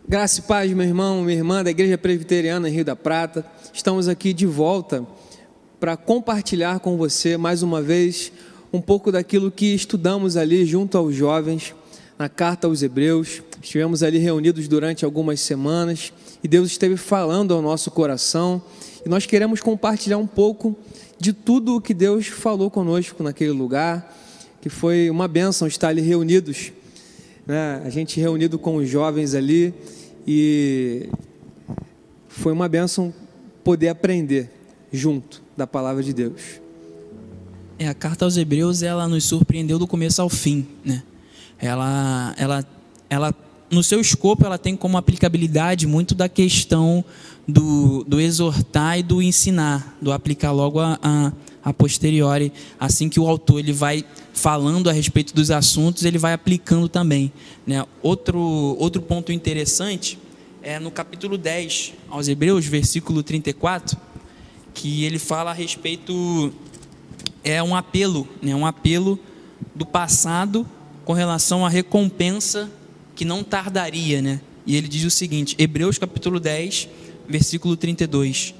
Graça e paz, meu irmão, minha irmã da Igreja Presbiteriana em Rio da Prata. Estamos aqui de volta para compartilhar com você, mais uma vez, um pouco daquilo que estudamos ali junto aos jovens, na Carta aos Hebreus. Estivemos ali reunidos durante algumas semanas e Deus esteve falando ao nosso coração. E nós queremos compartilhar um pouco de tudo o que Deus falou conosco naquele lugar, que foi uma bênção estar ali reunidos, né? A gente reunido com os jovens ali, e foi uma bênção poder aprender junto da palavra de Deus. A Carta aos Hebreus, ela nos surpreendeu do começo ao fim, né? Ela no seu escopo, ela tem como aplicabilidade muito da questão do exortar e do ensinar, do aplicar logo a posteriori. Assim que o autor ele vai falando a respeito dos assuntos, ele vai aplicando também, né? Outro ponto interessante é no capítulo 10 aos Hebreus, versículo 34, que ele fala a respeito, é um apelo, né? Um apelo do passado com relação à recompensa que não tardaria, né? E ele diz o seguinte, Hebreus capítulo 10, versículo 32: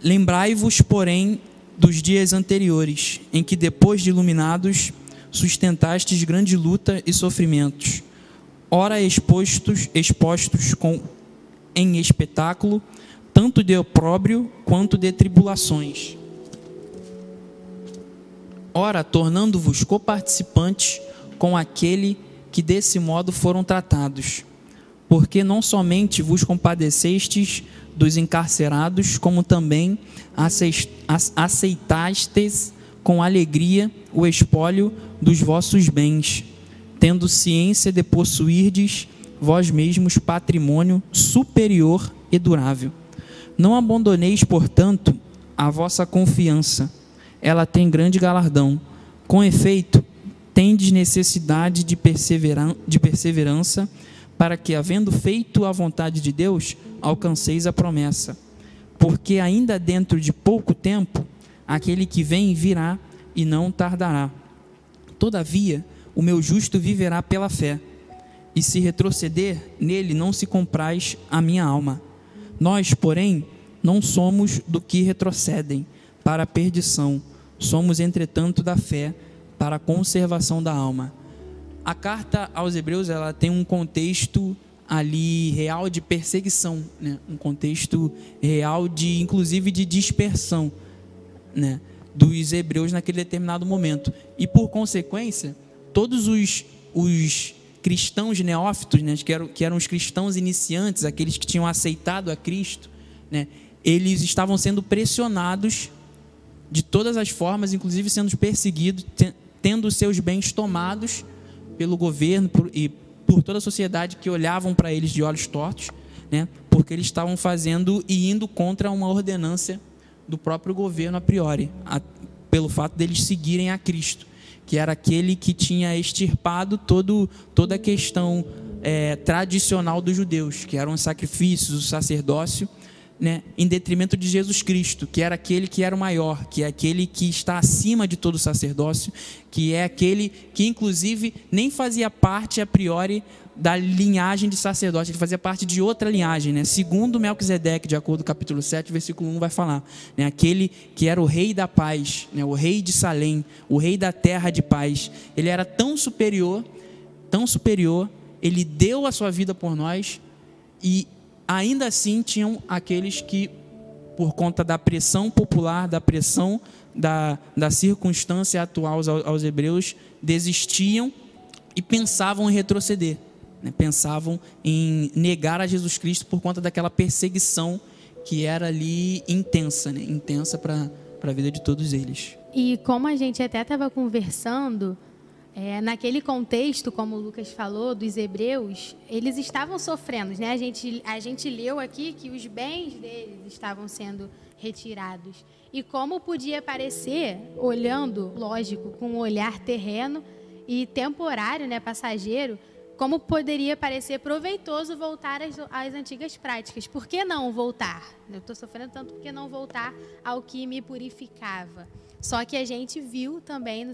Lembrai-vos, porém, dos dias anteriores, em que depois de iluminados, sustentastes grande luta e sofrimentos, ora expostos em espetáculo, tanto de opróbrio quanto de tribulações. Ora, tornando-vos coparticipantes com aquele que desse modo foram tratados, porque não somente vos compadecestes dos encarcerados, como também aceitastes com alegria o espólio dos vossos bens, tendo ciência de possuirdes vós mesmos patrimônio superior e durável. Não abandoneis, portanto, a vossa confiança, ela tem grande galardão. Com efeito, tendes necessidade de perseverança, para que, havendo feito a vontade de Deus, alcanceis a promessa. Porque ainda dentro de pouco tempo, aquele que vem virá e não tardará. Todavia, o meu justo viverá pela fé, e se retroceder, nele não se compraz a minha alma. Nós, porém, não somos do que retrocedem para a perdição, somos, entretanto, da fé para a conservação da alma. A carta aos Hebreus, ela tem um contexto ali real de perseguição, né? Um contexto real de, inclusive, de dispersão, né, dos hebreus naquele determinado momento. E por consequência, todos os cristãos neófitos, né, que eram os cristãos iniciantes, aqueles que tinham aceitado a Cristo, né, eles estavam sendo pressionados de todas as formas, inclusive sendo perseguidos, tendo seus bens tomados pelo governo e por toda a sociedade, que olhavam para eles de olhos tortos, né, porque eles estavam fazendo e indo contra uma ordenança do próprio governo a priori, pelo fato deles seguirem a Cristo, que era aquele que tinha extirpado toda a questão tradicional dos judeus, que eram os sacrifícios, o sacerdócio, né, em detrimento de Jesus Cristo, que era aquele que era o maior, que é aquele que está acima de todo o sacerdócio, que é aquele que, inclusive, nem fazia parte a priori da linhagem de sacerdote, ele fazia parte de outra linhagem, né? Segundo Melquisedeque, de acordo com o capítulo 7, versículo 1, vai falar, né? Aquele que era o rei da paz, né? O rei de Salém, o rei da terra de paz. Ele era tão superior, ele deu a sua vida por nós, e ainda assim tinham aqueles que, por conta da pressão popular, da pressão da circunstância atual aos hebreus, desistiam e pensavam em retroceder, né? Pensavam em negar a Jesus Cristo por conta daquela perseguição que era ali intensa, né? Intensa para a vida de todos eles. E como a gente até estava conversando, naquele contexto, como o Lucas falou, dos hebreus, eles estavam sofrendo, né? A gente leu aqui que os bens deles estavam sendo retirados. E como podia parecer, olhando, lógico, com um olhar terreno e temporário, né, passageiro, como poderia parecer proveitoso voltar às antigas práticas. Por que não voltar? Eu estou sofrendo tanto, por que não voltar ao que me purificava? Só que a gente viu também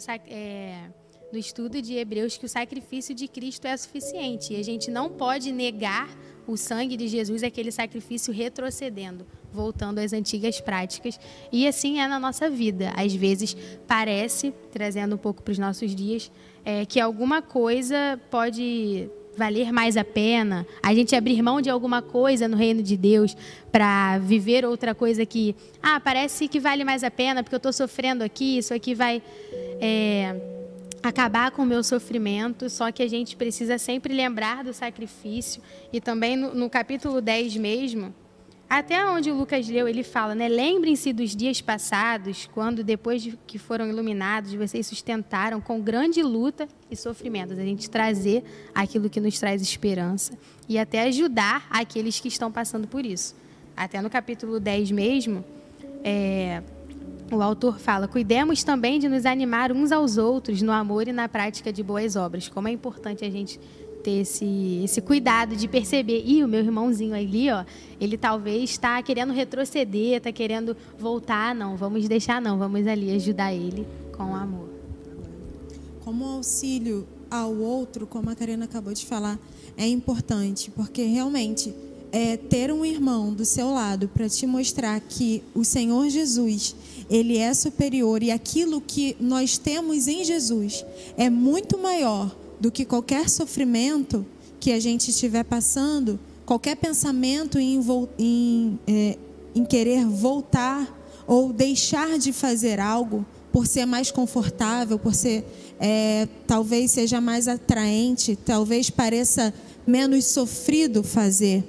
no estudo de Hebreus que o sacrifício de Cristo é suficiente. E a gente não pode negar o sangue de Jesus, aquele sacrifício retrocedendo, voltando às antigas práticas. E assim é na nossa vida. Às vezes parece, trazendo um pouco para os nossos dias, que alguma coisa pode valer mais a pena, a gente abrir mão de alguma coisa no reino de Deus para viver outra coisa que, parece que vale mais a pena porque eu estou sofrendo aqui, isso aqui vai acabar com o meu sofrimento. Só que a gente precisa sempre lembrar do sacrifício. E também no capítulo 10 mesmo, até onde o Lucas leu, ele fala, né? Lembrem-se dos dias passados, quando depois de que foram iluminados, vocês sustentaram com grande luta e sofrimentos. A gente trazer aquilo que nos traz esperança e até ajudar aqueles que estão passando por isso. Até no capítulo 10 mesmo, o autor fala, cuidemos também de nos animar uns aos outros no amor e na prática de boas obras. Como é importante a gente ter esse cuidado de perceber, o meu irmãozinho ali, ele talvez está querendo retroceder, está querendo voltar, não, vamos deixar não, vamos ali ajudar ele com amor. Como auxílio ao outro, como a Karina acabou de falar, é importante, porque realmente ter um irmão do seu lado para te mostrar que o Senhor Jesus, ele é superior e aquilo que nós temos em Jesus é muito maior do que qualquer sofrimento que a gente estiver passando, qualquer pensamento em querer voltar ou deixar de fazer algo por ser mais confortável, por ser, talvez seja mais atraente, talvez pareça menos sofrido fazer.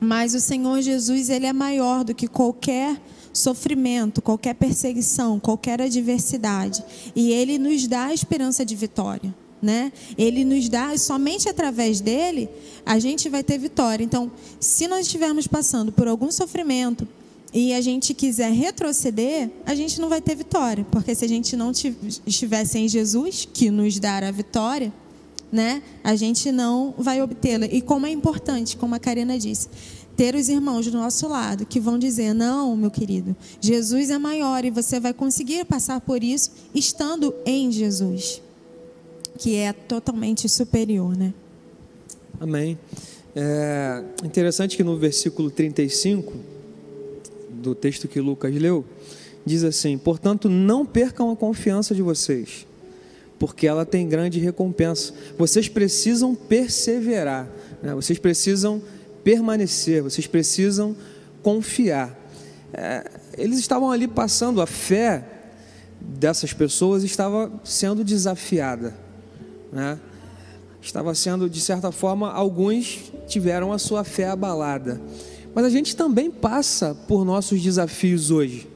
Mas o Senhor Jesus, ele é maior do que qualquer sofrimento, qualquer perseguição, qualquer adversidade. E ele nos dá a esperança de vitória, né? Ele nos dá, somente através dele a gente vai ter vitória. Então, se nós estivermos passando por algum sofrimento e a gente quiser retroceder, a gente não vai ter vitória, porque se a gente não estivesse em Jesus, que nos dá a vitória, né, a gente não vai obtê-la. E como é importante, como a Karina disse, ter os irmãos do nosso lado que vão dizer, não, meu querido, Jesus é maior e você vai conseguir passar por isso estando em Jesus, que é totalmente superior, né? Amém. É interessante que no versículo 35 do texto que Lucas leu, diz assim, portanto, não percam a confiança de vocês, porque ela tem grande recompensa. Vocês precisam perseverar, né? Vocês precisam permanecer, vocês precisam confiar. Eles estavam ali passando, a fé dessas pessoas estava sendo desafiada, né? Estava sendo, de certa forma, alguns tiveram a sua fé abalada. Mas a gente também passa por nossos desafios hoje,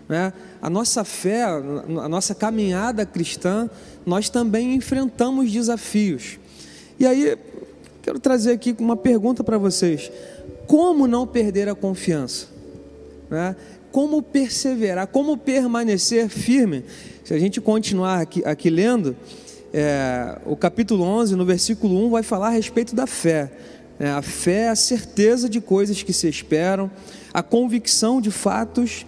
né? A nossa fé, a nossa caminhada cristã, nós também enfrentamos desafios. E aí, quero trazer aqui uma pergunta para vocês. Como não perder a confiança, né? Como perseverar, como permanecer firme? Se a gente continuar aqui lendo, o capítulo 11, no versículo 1, vai falar a respeito da fé. A fé é a certeza de coisas que se esperam, a convicção de fatos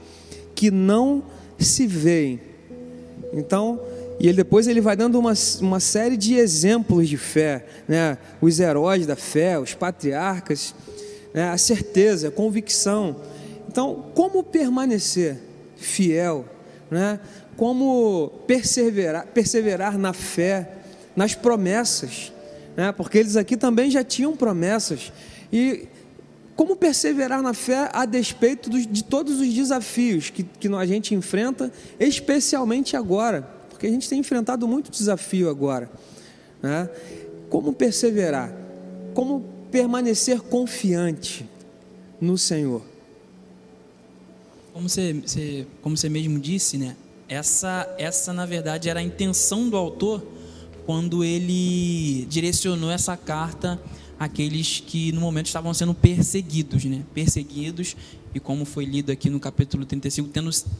que não se veem. Então, e depois ele vai dando uma série de exemplos de fé, né? Os heróis da fé, os patriarcas, né? A certeza, a convicção. Então, como permanecer fiel, né? Como perseverar na fé, nas promessas, né? Porque eles aqui também já tinham promessas. E como perseverar na fé a despeito de todos os desafios que a gente enfrenta, especialmente agora, porque a gente tem enfrentado muito desafio agora, né? Como perseverar? Como permanecer confiante no Senhor? Como você mesmo disse, né? Essa na verdade era a intenção do autor quando ele direcionou essa carta àqueles que no momento estavam sendo perseguidos, né? Perseguidos, e como foi lido aqui no capítulo 35,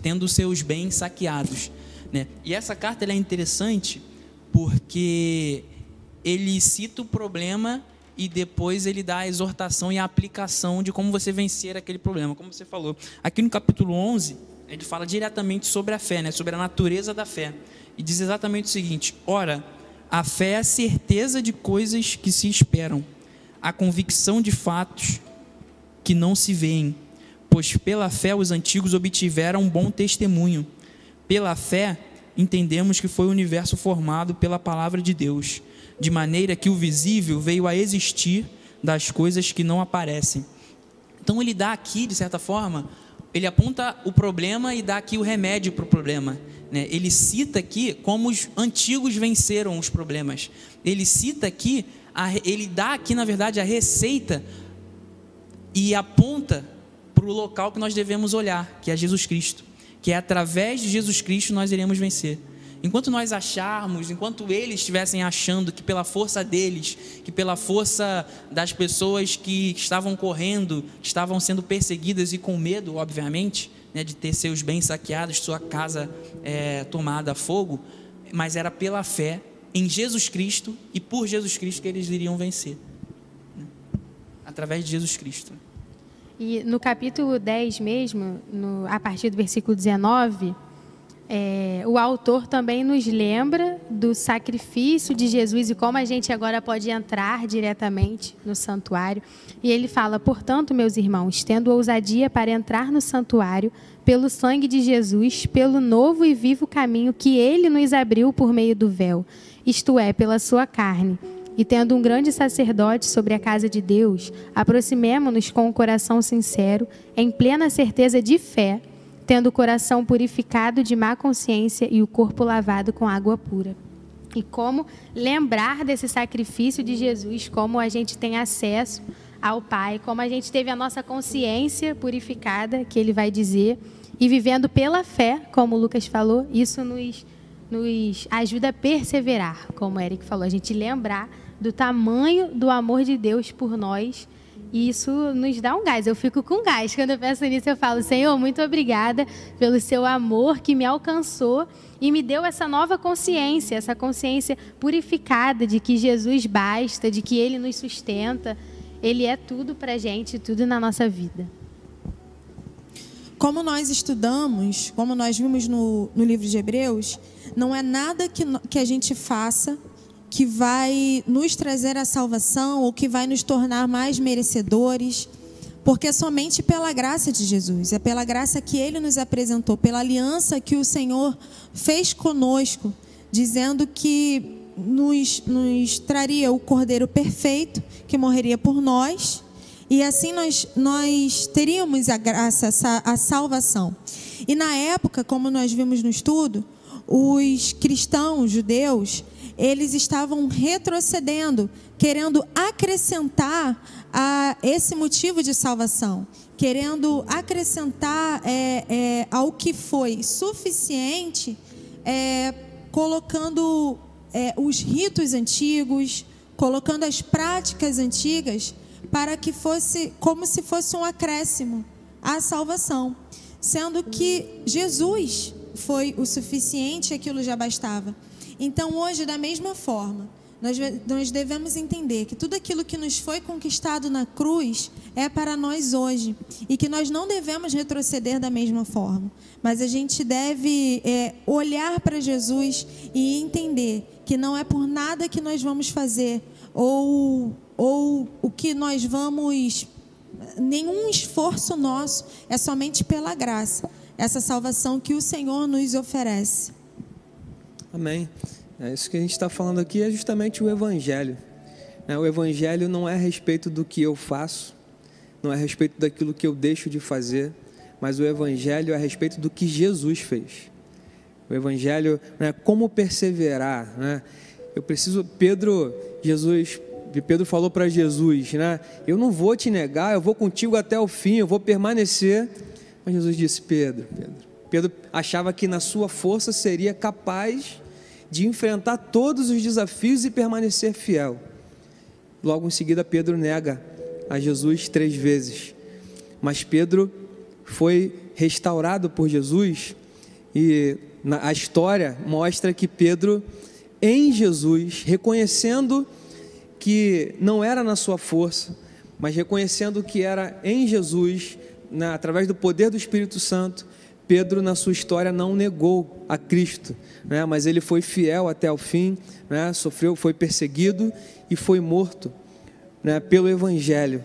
tendo seus bens saqueados, né? E essa carta ela é interessante porque ele cita o problema e depois ele dá a exortação e a aplicação de como você vencer aquele problema, como você falou. Aqui no capítulo 11, ele fala diretamente sobre a fé, né? Sobre a natureza da fé. e diz exatamente o seguinte: ora, a fé é a certeza de coisas que se esperam, a convicção de fatos que não se veem, pois pela fé os antigos obtiveram um bom testemunho. Pela fé entendemos que foi o universo formado pela palavra de Deus, de maneira que o visível veio a existir das coisas que não aparecem. Então ele dá aqui, de certa forma, ele aponta o problema e dá aqui o remédio para o problema, né? Ele cita aqui como os antigos venceram os problemas. Ele cita aqui, ele dá aqui, na verdade, a receita e aponta para o local que nós devemos olhar, que é Jesus Cristo, que é através de Jesus Cristo nós iremos vencer. Enquanto nós acharmos, enquanto eles estivessem achando que pela força deles, que pela força das pessoas que estavam correndo, que estavam sendo perseguidas e com medo, obviamente, né, de ter seus bens saqueados, sua casa tomada a fogo, mas era pela fé em Jesus Cristo e por Jesus Cristo que eles iriam vencer, né? Através de Jesus Cristo. E no capítulo 10 mesmo, a partir do versículo 19, o autor também nos lembra do sacrifício de Jesus e como a gente agora pode entrar diretamente no santuário. E ele fala: portanto, meus irmãos, tendo ousadia para entrar no santuário, pelo sangue de Jesus, pelo novo e vivo caminho que ele nos abriu por meio do véu, isto é, pela sua carne. E tendo um grande sacerdote sobre a casa de Deus, aproximemo-nos com o coração sincero, em plena certeza de fé, tendo o coração purificado de má consciência e o corpo lavado com água pura. E como lembrar desse sacrifício de Jesus, como a gente tem acesso ao Pai, como a gente teve a nossa consciência purificada, que ele vai dizer, e vivendo pela fé, como o Lucas falou, isso nos ajuda a perseverar, como o Eric falou, a gente lembrar do tamanho do amor de Deus por nós, e isso nos dá um gás. Eu fico com gás quando eu penso nisso. Eu falo: Senhor, muito obrigada pelo seu amor que me alcançou e me deu essa nova consciência, essa consciência purificada de que Jesus basta, de que ele nos sustenta, ele é tudo pra gente, tudo na nossa vida. Como nós estudamos, como nós vimos no livro de Hebreus, não é nada que a gente faça que vai nos trazer a salvação ou que vai nos tornar mais merecedores, porque é somente pela graça de Jesus, é pela graça que ele nos apresentou, pela aliança que o Senhor fez conosco, dizendo que nos traria o Cordeiro perfeito, que morreria por nós, e assim nós teríamos a graça, a salvação. E na época, como nós vimos no estudo, os cristãos judeus, eles estavam retrocedendo, querendo acrescentar a esse motivo de salvação, querendo acrescentar ao que foi suficiente, colocando os ritos antigos, colocando as práticas antigas, para que fosse como se fosse um acréscimo à salvação, sendo que Jesus foi o suficiente, aquilo já bastava. Então, hoje, da mesma forma, nós devemos entender que tudo aquilo que nos foi conquistado na cruz é para nós hoje, e que nós não devemos retroceder da mesma forma, mas a gente deve olhar para Jesus e entender que não é por nada que nós vamos fazer ou o que nós vamos, nenhum esforço nosso, é somente pela graça, essa salvação que o Senhor nos oferece. Amém. Isso que a gente está falando aqui é justamente o Evangelho. O Evangelho não é a respeito do que eu faço, não é a respeito daquilo que eu deixo de fazer, mas o Evangelho é a respeito do que Jesus fez. O Evangelho é como perseverar, né? Pedro falou para Jesus, né? Eu não vou te negar, eu vou contigo até o fim, eu vou permanecer. Mas Jesus disse: Pedro achava que na sua força seria capaz de enfrentar todos os desafios e permanecer fiel. Logo em seguida, Pedro nega a Jesus 3 vezes. Mas Pedro foi restaurado por Jesus, e a história mostra que Pedro, em Jesus, reconhecendo que não era na sua força, mas reconhecendo que era em Jesus, através do poder do Espírito Santo, Pedro, na sua história, não negou a Cristo, né? Mas ele foi fiel até o fim, né? Sofreu, foi perseguido e foi morto, né? Pelo Evangelho.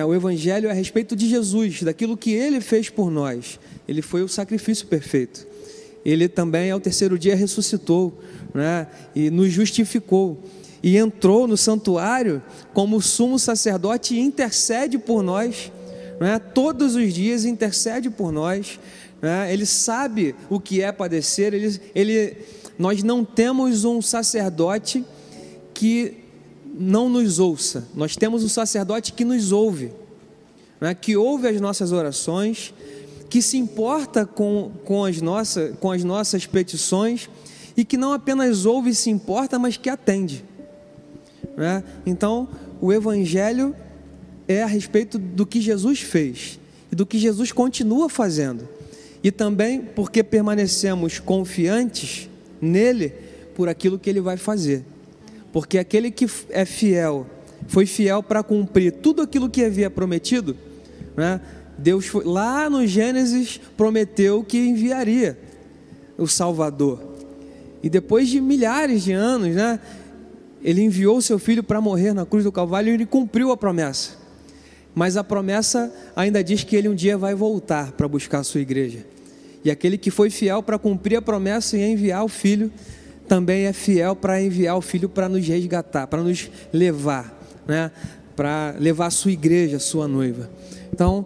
O Evangelho é a respeito de Jesus, daquilo que Ele fez por nós. Ele foi o sacrifício perfeito. Ele também, ao terceiro dia, ressuscitou, né? E nos justificou. E entrou no santuário como sumo sacerdote e intercede por nós, né? Todos os dias intercede por nós, né? Ele sabe o que é padecer. Nós não temos um sacerdote que não nos ouça. Nós temos um sacerdote que nos ouve, né? Que ouve as nossas orações, que se importa com as nossas petições e que não apenas ouve e se importa, mas que atende, né? Então, o Evangelho é a respeito do que Jesus fez e do que Jesus continua fazendo. E também porque permanecemos confiantes nele por aquilo que ele vai fazer. Porque aquele que é fiel, foi fiel para cumprir tudo aquilo que havia prometido, né? Deus foi, lá no Gênesis, prometeu que enviaria o Salvador. E depois de milhares de anos, né, ele enviou o seu filho para morrer na cruz do Calvário e ele cumpriu a promessa. Mas a promessa ainda diz que ele um dia vai voltar para buscar a sua igreja. E aquele que foi fiel para cumprir a promessa e enviar o filho, também é fiel para enviar o filho para nos resgatar, para nos levar, né? Para levar a sua igreja, a sua noiva. Então,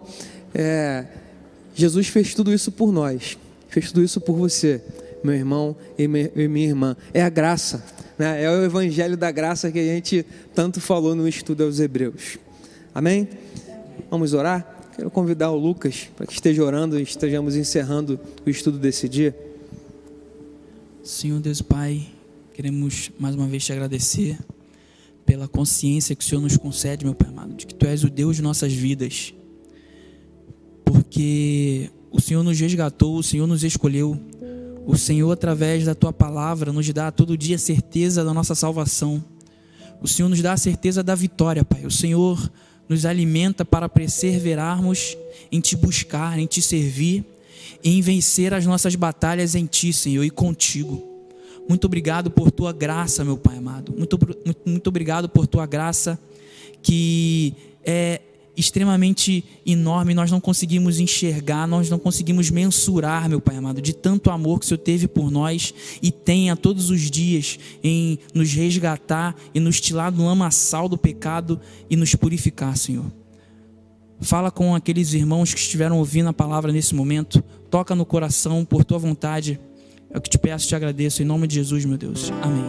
Jesus fez tudo isso por nós, fez tudo isso por você, meu irmão e minha irmã. É a graça, né? É o Evangelho da graça que a gente tanto falou no estudo aos Hebreus. Amém? Vamos orar? Quero convidar o Lucas para que esteja orando e estejamos encerrando o estudo desse dia. Senhor Deus Pai, queremos mais uma vez te agradecer pela consciência que o Senhor nos concede, meu Pai amado, de que Tu és o Deus de nossas vidas, porque o Senhor nos resgatou, o Senhor nos escolheu, o Senhor, através da Tua palavra, nos dá todo dia a certeza da nossa salvação, o Senhor nos dá a certeza da vitória, Pai. O Senhor nos alimenta para perseverarmos em Te buscar, em Te servir, em vencer as nossas batalhas em Ti, Senhor, e contigo. Muito obrigado por Tua graça, meu Pai amado. Muito obrigado por Tua graça, que é extremamente enorme. Nós não conseguimos enxergar, nós não conseguimos mensurar, meu Pai amado, de tanto amor que o Senhor teve por nós e tem a todos os dias em nos resgatar e nos tirar do lamaçal do pecado e nos purificar, Senhor. Fala com aqueles irmãos que estiveram ouvindo a palavra nesse momento. Toca no coração por Tua vontade. É o que te peço e te agradeço. Em nome de Jesus, meu Deus. Amém.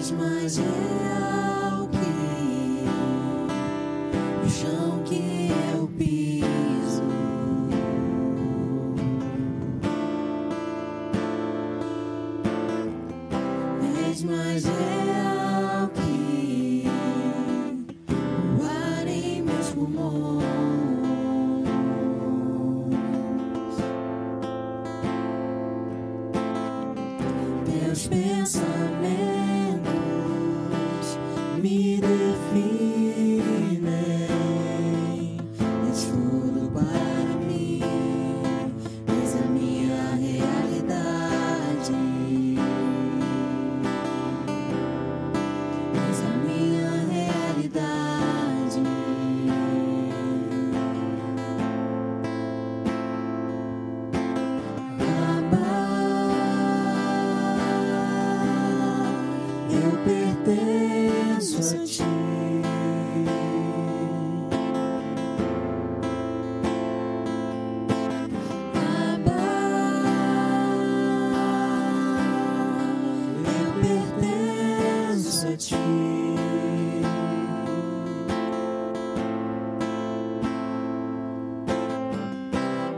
Mais real que o chão que eu piso, és mais real que o ar em meus pulmões, teus pensamentos me definem, és tudo para mim, és a minha realidade, és a minha realidade. Abba, eu pertenço a Ti. Abba, eu pertenço a Ti.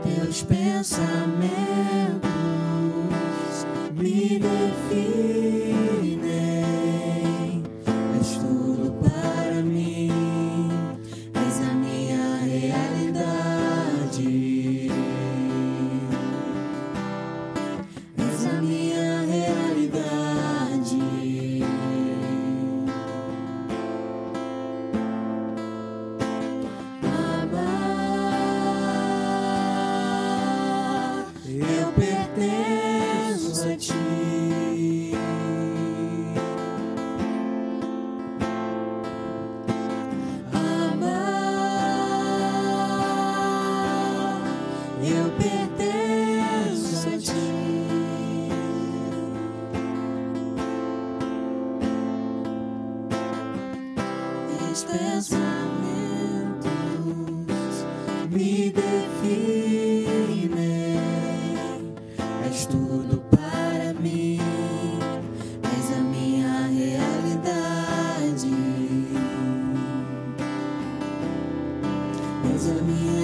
Teus pensamentos me meus pensamentos me definem. És tudo para mim, és a minha realidade, és a minha